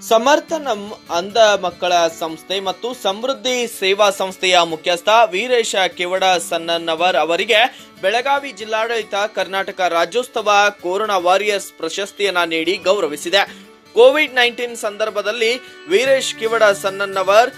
ಸಮರ್ಥನಂ ಅಂಧ ಮಕ್ಕಳ ಸಂಸ್ಥೆ ಮತ್ತು ಸಮೃದ್ಧಿ ಸೇವಾ ಸಂಸ್ಥೆಯ ಮುಖ್ಯಸ್ಥ ವೀರೇಶ ಕಿವಡಸನ್ನವರ್ ಅವರಿಗೆ ಬೆಳಗಾವಿ ಜಿಲ್ಲಾಡಳಿತ ಕರ್ನಾಟಕ ರಾಜ್ಯೋತ್ಸವ ಕೊರೋನಾ ವಾರಿಯರ್ಸ್ ಪ್ರಶಸ್ತಿಯನ್ನ ನೀಡಿ ಗೌರವಿಸಿದೆ. ಕೋವಿಡ್-19 ಸಂದರ್ಭದಲ್ಲಿ ವೀರೇಶ್ ಕಿವಡಸನ್ನವರ್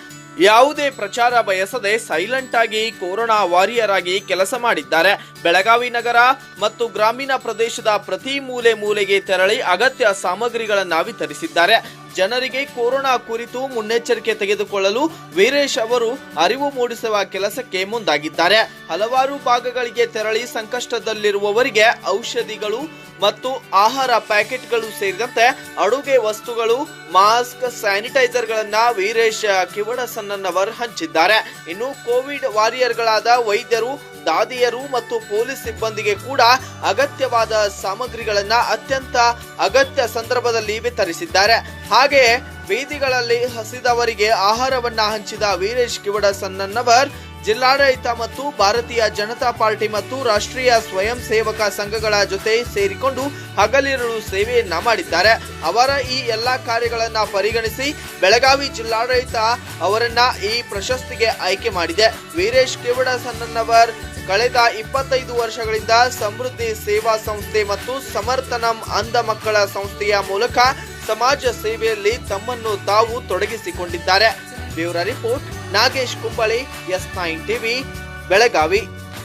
ಯಾವುದೇ ಪ್ರಚಾರ ಬಯಸದೆ ಸೈಲೆಂಟ್ ಆಗಿ ಕೊರೋನಾ ವಾರಿಯರ್ ಆಗಿ ಕೆಲಸ ಮಾಡಿದ್ದಾರೆ. ಬೆಳಗಾವಿ ನಗರ ಮತ್ತು ಗ್ರಾಮೀಣ ಪ್ರದೇಶದ ಪ್ರತಿ ಮೂಲೆಗೆ ತೆರಳಿ ಅಗತ್ಯ ಸಾಮಗ್ರಿಗಳನ್ನು ವಿತರಿಸಿದ್ದಾರೆ. ಜನರಿಗೆ ಕೊರೋನಾ ಕುರಿತು ಮುನ್ನೆಚ್ಚರಿಕೆ ತೆಗೆದುಕೊಳ್ಳಲು ವೀರೇಶ್ ಅವರು ಅರಿವು ಮೂಡಿಸುವ ಕೆಲಸಕ್ಕೆ ಮುಂದಾಗಿದ್ದಾರೆ. ಹಲವಾರು ಭಾಗಗಳಿಗೆ ತೆರಳಿ ಸಂಕಷ್ಟದಲ್ಲಿರುವವರಿಗೆ ಔಷಧಿಗಳು ಮತ್ತು ಆಹಾರ ಪ್ಯಾಕೆಟ್ಗಳು ಸೇರಿದಂತೆ ಅಡುಗೆ ವಸ್ತುಗಳು, ಮಾಸ್ಕ್, ಸ್ಯಾನಿಟೈಸರ್ ಗಳನ್ನ ವೀರೇಶ್ ಕಿವಡಸನ್ನವರ್ ಹಂಚಿದ್ದಾರೆ. ಇನ್ನು ಕೋವಿಡ್ ವಾರಿಯರ್ಗಳಾದ ವೈದ್ಯರು, ದಾದಿಯರು ಮತ್ತು ಪೊಲೀಸ್ ಸಿಬ್ಬಂದಿಗೆ ಕೂಡ ಅಗತ್ಯವಾದ ಸಾಮಗ್ರಿಗಳನ್ನ ಅತ್ಯಂತ ಅಗತ್ಯ ಸಂದರ್ಭದಲ್ಲಿ ವಿತರಿಸಿದ್ದಾರೆ. ಹಾಗೆಯೇ ಬೀದಿಗಳಲ್ಲಿ ಹಸಿದವರಿಗೆ ಆಹಾರವನ್ನ ಹಂಚಿದ ವೀರೇಶ್ ಕಿವಡಸನ್ನವರ್ ಜಿಲ್ಲಾಡಳಿತ ಮತ್ತು ಭಾರತೀಯ ಜನತಾ ಪಾರ್ಟಿ ಮತ್ತು ರಾಷ್ಟ್ರೀಯ ಸ್ವಯಂ ಸೇವಕ ಸಂಘಗಳ ಜೊತೆ ಸೇರಿಕೊಂಡು ಹಗಲಿರುಳು ಸೇವೆಯನ್ನ ಮಾಡಿದ್ದಾರೆ. ಅವರ ಈ ಎಲ್ಲಾ ಕಾರ್ಯಗಳನ್ನ ಪರಿಗಣಿಸಿ ಬೆಳಗಾವಿ ಜಿಲ್ಲಾಡಳಿತ ಅವರನ್ನ ಈ ಪ್ರಶಸ್ತಿಗೆ ಆಯ್ಕೆ ಮಾಡಿದೆ. ವೀರೇಶ್ ಕಿವಡಸನ್ನವರ್ ಕಳೆದ 25 ವರ್ಷಗಳಿಂದ ಸಮೃದ್ಧಿ ಸೇವಾ ಸಂಸ್ಥೆ ಮತ್ತು ಸಮರ್ಥನಂ ಅಂಧ ಮಕ್ಕಳ ಸಂಸ್ಥೆಯ ಮೂಲಕ ಸಮಾಜ ಸೇವೆಯಲ್ಲಿ ತಮ್ಮನ್ನು ತಾವು ತೊಡಗಿಸಿಕೊಂಡಿದ್ದಾರೆ. Bureau report Nagesh Kumbale, S9 TV, Belagavi.